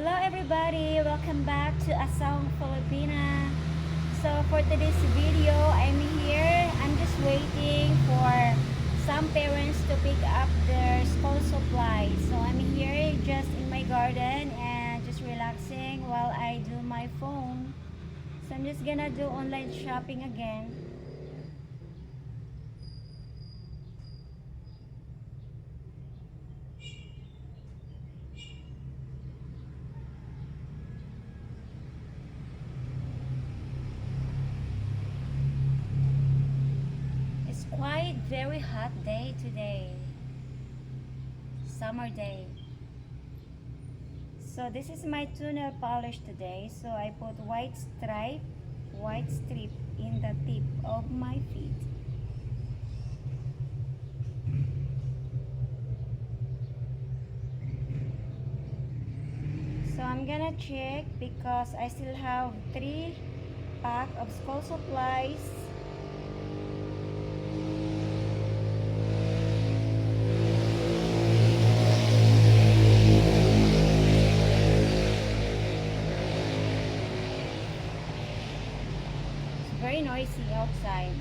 Hello everybody, welcome back to Asawang Filipina. So for today's video, I'm here. I'm just waiting for some parents to pick up their school supplies. So I'm here just in my garden and just relaxing while I do my phone. So I'm just gonna do online shopping again. It's quite very hot day today. Summer day. So this is my toenail polish today. So I put white strip in the tip of my feet. So I'm gonna check because I still have 3 pack of school supplies. It's very noisy outside.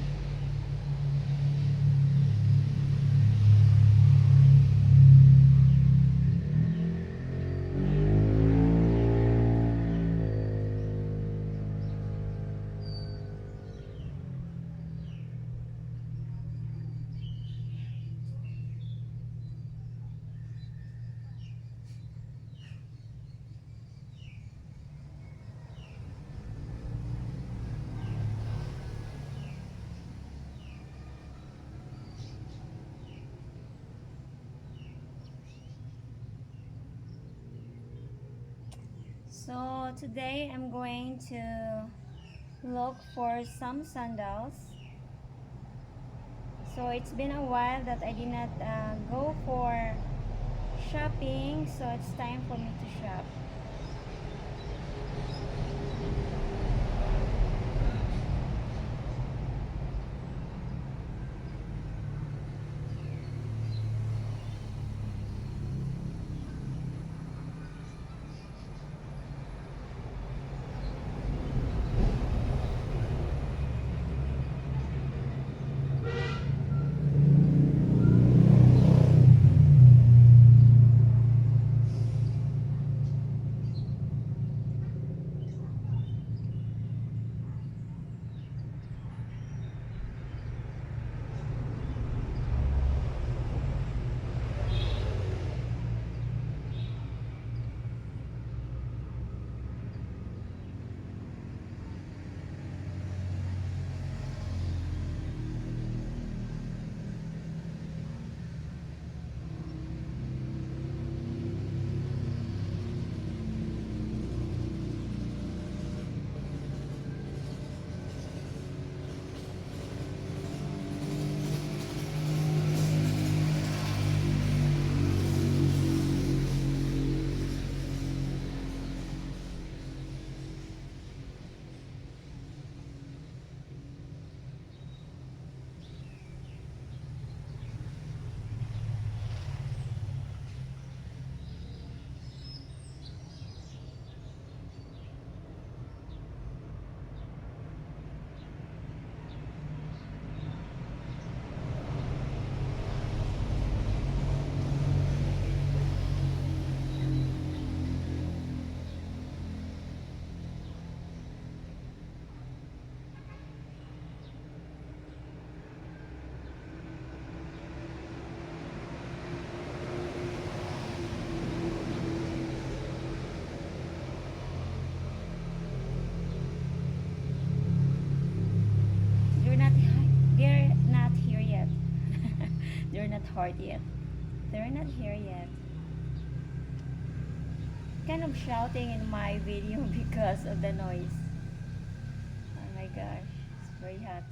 So today I'm going to look for some sandals. So it's been a while that I did not go for shopping, so it's time for me to shop. They're not here yet. They're not hard yet. They're not here yet. Kind of shouting in my video because of the noise. Oh my gosh, it's very hot.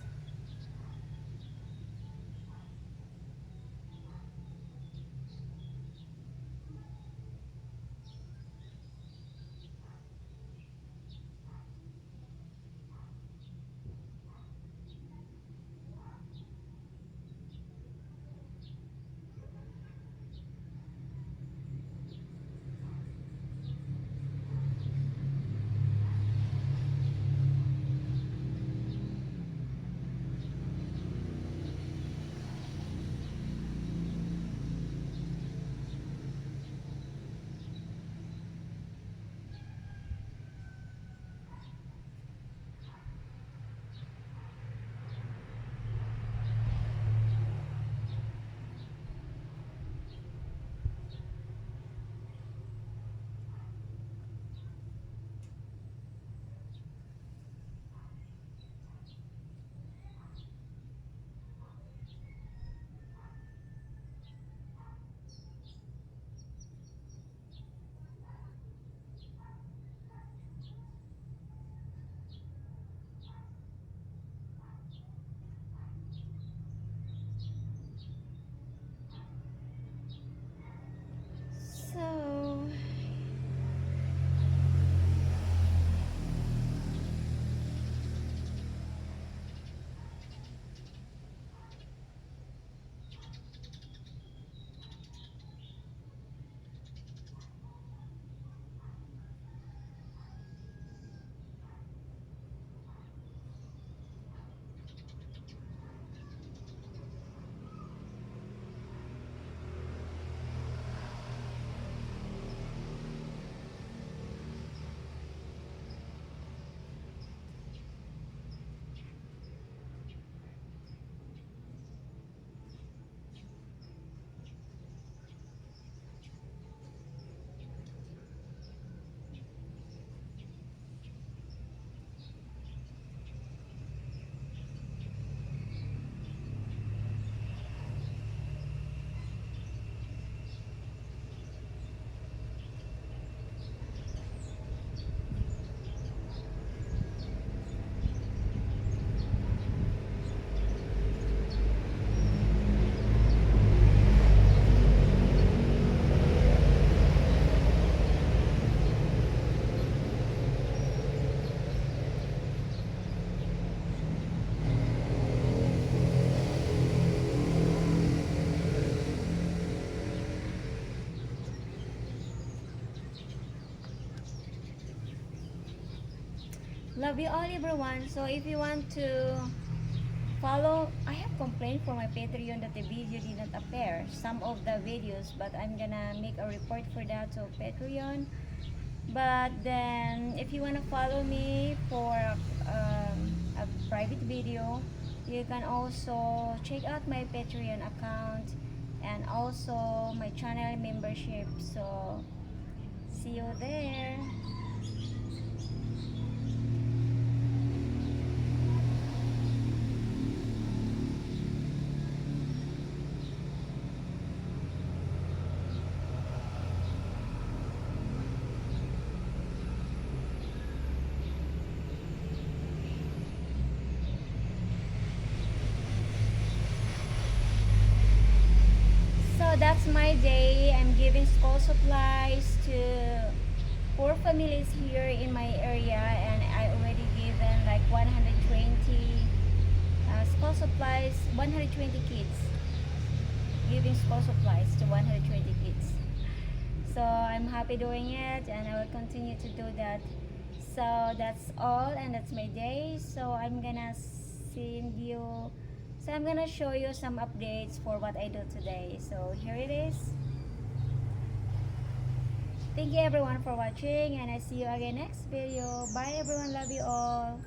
Love you all, everyone. So if you want to follow, I have complained for my Patreon that the video did not appear, some of the videos, but I'm gonna make a report for that to Patreon. But then if you want to follow me for a private video, you can also check out my Patreon account and also my channel membership. So see you there. So that's my day. I'm giving school supplies to poor families here in my area, and I already given like 120 school supplies, 120 kids, giving school supplies to 120 kids. So I'm happy doing it, and I will continue to do that. So that's all, and that's my day. So I'm gonna send you, so I'm gonna show you some updates for what I do today. So here it is. Thank you everyone for watching, and I see you again next video. Bye everyone, love you all.